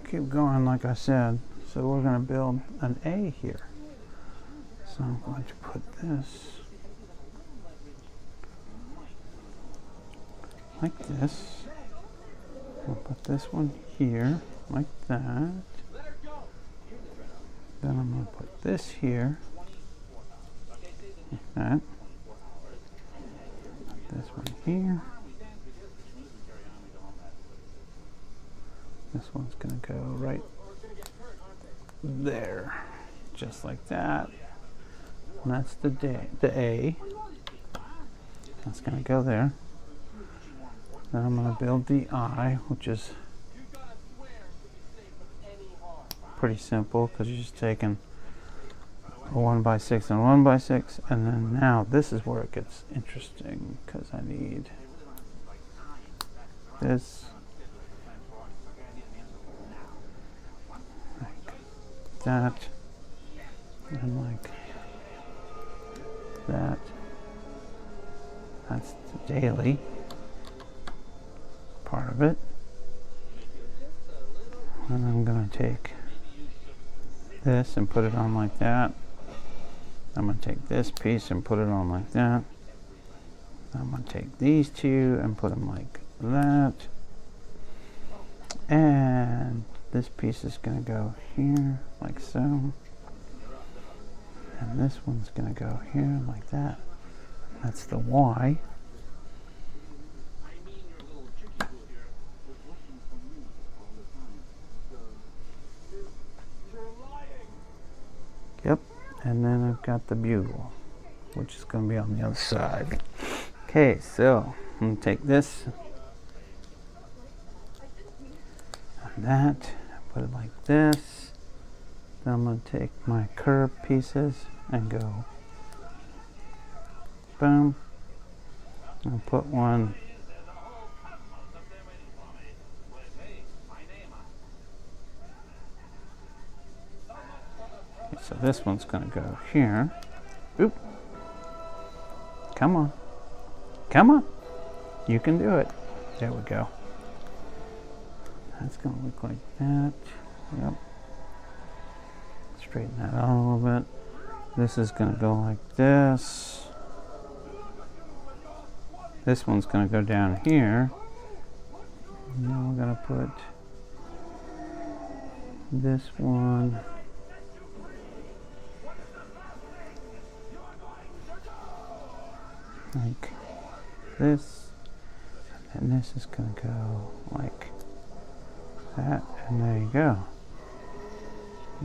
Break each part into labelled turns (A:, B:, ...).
A: keep going like I said. So we're going to build an A here. So I'm going to put this like this. I'll put this one here like that. Then I'm going to put this here like that. Put this one here. This one's going to go right there, just like that. And that's the A. That's going to go there. Then I'm going to build the I, which is pretty simple because you're just taking a 1x6 and 1x6, and then now this is where it gets interesting because I need this like that and like that. That's the daily part of it. And I'm going to take this and put it on like that. I'm going to take this piece and put it on like that. I'm going to take these two and put them like that. And this piece is going to go here like so. And this one's going to go here like that. That's the Y. Yep, and then I've got the bugle, which is going to be on the other side. Okay, so I'm going to take this and that, put it like this. Then I'm going to take my curved pieces and go boom. I'll put one so this one's going to go here. Oop. Come on. Come on. You can do it. There we go. That's going to look like that. Yep. Straighten that out a little bit. This is going to go like this. This one's going to go down here. And then we're going to put this one like this, and this is going to go like that, and there you go.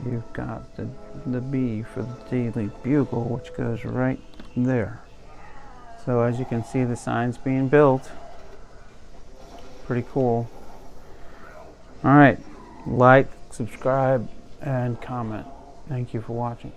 A: You've got the B for the Daily Bugle, which goes right there. So as you can see, the sign's being built. Pretty cool. Alright, like, subscribe, and comment. Thank you for watching.